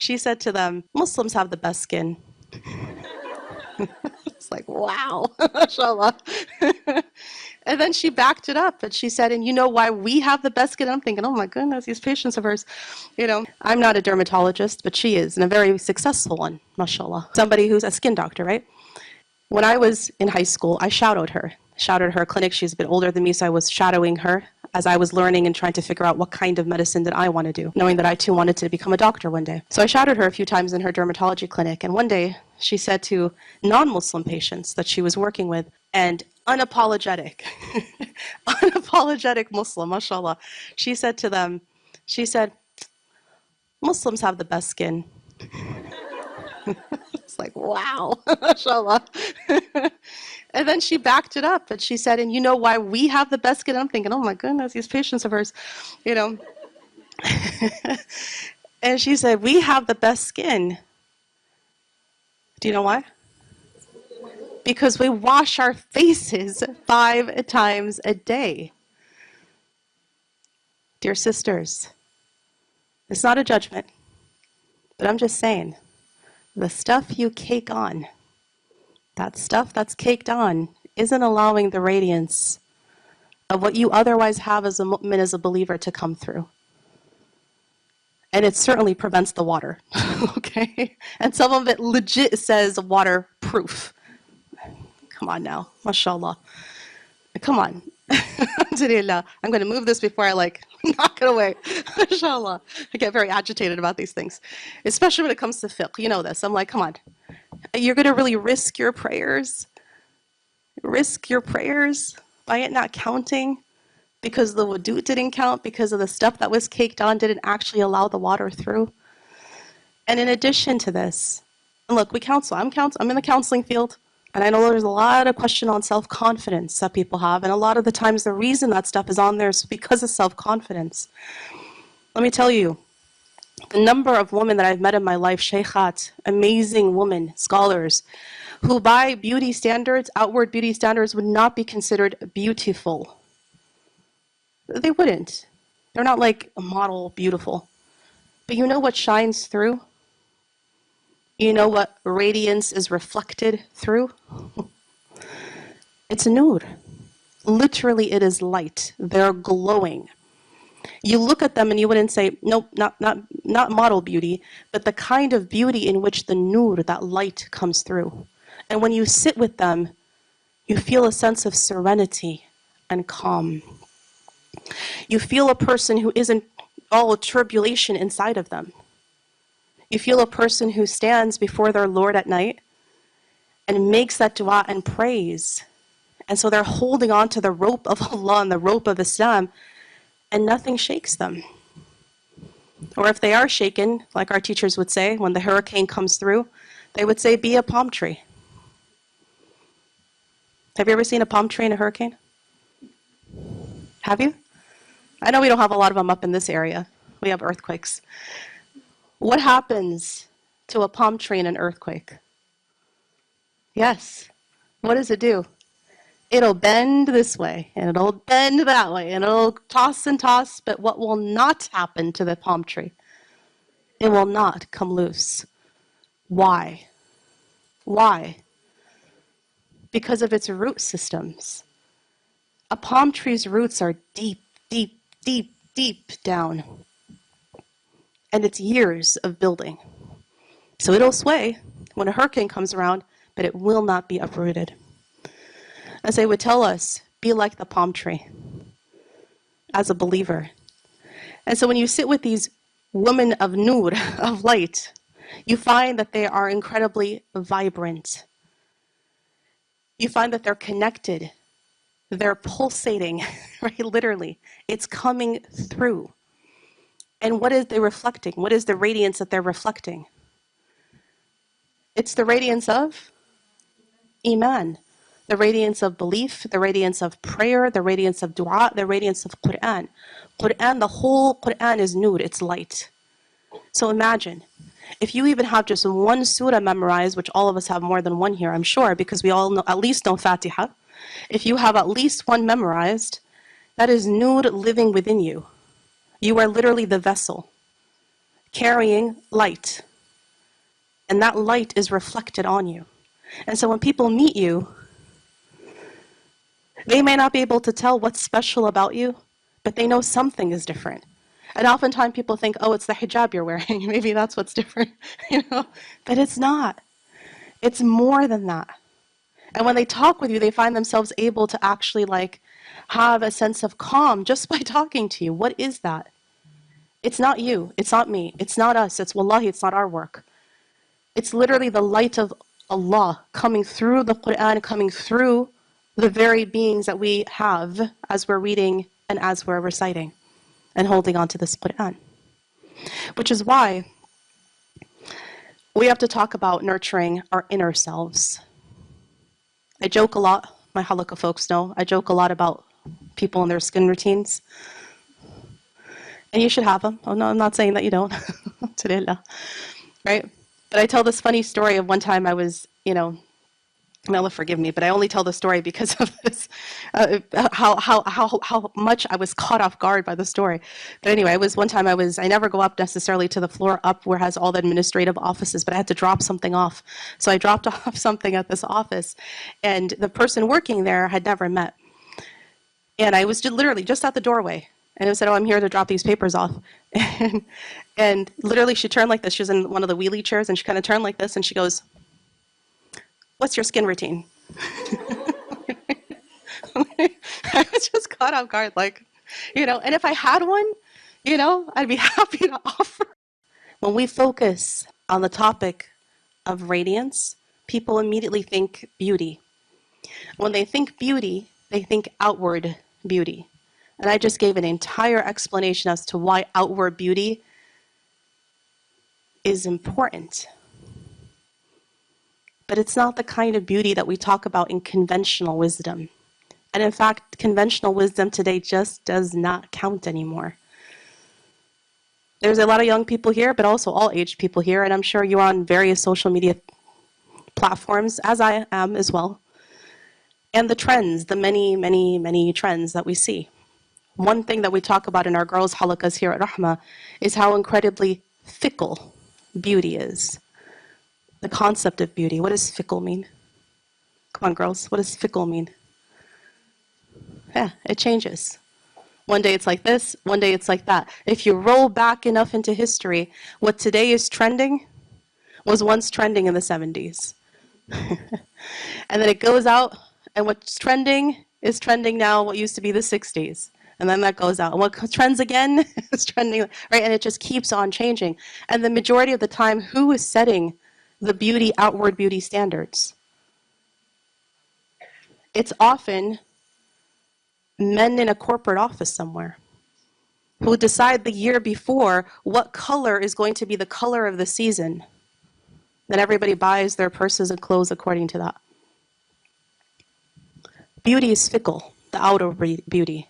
she said to them, Muslims have the best skin. It's like, wow, mashallah. And then she backed it up and she said, and you know why we have the best skin? And I'm thinking, oh my goodness, these patients of hers, I'm not a dermatologist, but she is, and a very successful one, mashallah. Somebody who's a skin doctor, right? When I was in high school, I shadowed her clinic. She's a bit older than me, so I was shadowing her as I was learning and trying to figure out what kind of medicine that I want to do, knowing that I too wanted to become a doctor one day. So I shadowed her a few times in her dermatology clinic, and one day she said to non-Muslim patients that she was working with, and unapologetic, unapologetic Muslim, mashallah, she said to them, she said, Muslims have the best skin. It's like, wow, mashallah. And then she backed it up and she said, and you know why we have the best skin? And I'm thinking, oh my goodness, these patients of hers, And she said, we have the best skin. Do you know why? Because we wash our faces 5 times a day. Dear sisters, it's not a judgment, but I'm just saying, the stuff you cake on, that stuff that's caked on, isn't allowing the radiance of what you otherwise have as a mu'min, as a believer, to come through. And it certainly prevents the water, okay? And some of it legit says waterproof. Come on now, mashallah. Come on. Alhamdulillah. I'm going to move this before I knock it away. Mashallah. I get very agitated about these things, especially when it comes to fiqh. You know this. I'm like, come on. You're going to really risk your prayers? Risk your prayers by it not counting? Because the wudu didn't count, because of the stuff that was caked on didn't actually allow the water through. And in addition to this, and look, we counsel. I'm in the counseling field, and I know there's a lot of question on self-confidence that people have, and a lot of the times the reason that stuff is on there is because of self-confidence. Let me tell you, the number of women that I've met in my life, shaykhat, amazing women, scholars, who by beauty standards, outward beauty standards, would not be considered beautiful. They wouldn't. They're not like a model beautiful. But you know what shines through? You know what radiance is reflected through? It's nur. Literally, it is light. They're glowing. You look at them and you wouldn't say, nope, not model beauty, but the kind of beauty in which the nur, that light, comes through. And when you sit with them, you feel a sense of serenity and calm. You feel a person who isn't all tribulation inside of them. You feel a person who stands before their Lord at night and makes that dua and prays. And so they're holding on to the rope of Allah and the rope of Islam, and nothing shakes them. Or if they are shaken, like our teachers would say, when the hurricane comes through, they would say, be a palm tree. Have you ever seen a palm tree in a hurricane? Have you? I know we don't have a lot of them up in this area. We have earthquakes. What happens to a palm tree in an earthquake? Yes. What does it do? It'll bend this way, and it'll bend that way, and it'll toss and toss, but what will not happen to the palm tree? It will not come loose. Why? Why? Because of its root systems. A palm tree's roots are deep, deep, deep, deep down. And it's years of building. So it'll sway when a hurricane comes around, but it will not be uprooted. As they would tell us, be like the palm tree as a believer. And so when you sit with these women of nur, of light, you find that they are incredibly vibrant. You find that they're connected. They're pulsating, right? Literally. It's coming through. And what is they reflecting? What is the radiance that they're reflecting? It's the radiance of Iman, the radiance of belief, the radiance of prayer, the radiance of dua, the radiance of Quran. Quran, the whole Quran is nur, it's light. So imagine, if you even have just one surah memorized, which all of us have more than one here, I'm sure, because we all know, at least know Fatiha. If you have at least one memorized, that is nur living within you. You are literally the vessel, carrying light. And that light is reflected on you. And so when people meet you, they may not be able to tell what's special about you, but they know something is different. And oftentimes people think, oh, it's the hijab you're wearing. Maybe that's what's different, But it's not. It's more than that. And when they talk with you, they find themselves able to actually have a sense of calm just by talking to you. What is that? It's not you. It's not me. It's not us. It's wallahi, it's not our work. It's literally the light of Allah coming through the Quran, coming through the very beings that we have as we're reading and as we're reciting and holding on to this Quran. Which is why we have to talk about nurturing our inner selves. I joke a lot, my halakha folks know, I joke a lot about people and their skin routines. And you should have them. Oh, no, I'm not saying that you don't. Right? But I tell this funny story of one time I was, Allah forgive me, but I only tell the story because of this, how much I was caught off guard by the story. But anyway, I never go up necessarily to the floor up where it has all the administrative offices, but I had to drop something off. So I dropped off something at this office, and the person working there had never met. And I was literally just at the doorway. And I said, oh, I'm here to drop these papers off. And literally she turned like this. She was in one of the wheelie chairs, and she kind of turned like this, and she goes, what's your skin routine? I was just caught off guard, and if I had one, I'd be happy to offer. When we focus on the topic of radiance, people immediately think beauty. When they think beauty, they think outward beauty. And I just gave an entire explanation as to why outward beauty is important. But it's not the kind of beauty that we talk about in conventional wisdom. And in fact, conventional wisdom today just does not count anymore. There's a lot of young people here, but also all aged people here, and I'm sure you're on various social media platforms, as I am as well. And the trends, the many, many, many trends that we see. One thing that we talk about in our girls' halakas here at Rahma is how incredibly fickle beauty is. The concept of beauty. What does fickle mean? Come on, girls. What does fickle mean? Yeah, it changes. One day it's like this, one day it's like that. If you roll back enough into history, what today is trending was once trending in the 70s. And then it goes out, and what's trending is trending now, what used to be the 60s. And then that goes out. And what trends again is trending, right? And it just keeps on changing. And the majority of the time, who is setting the beauty, outward beauty standards? It's often men in a corporate office somewhere who decide the year before what color is going to be the color of the season. Then everybody buys their purses and clothes according to that. Beauty is fickle, the outer beauty.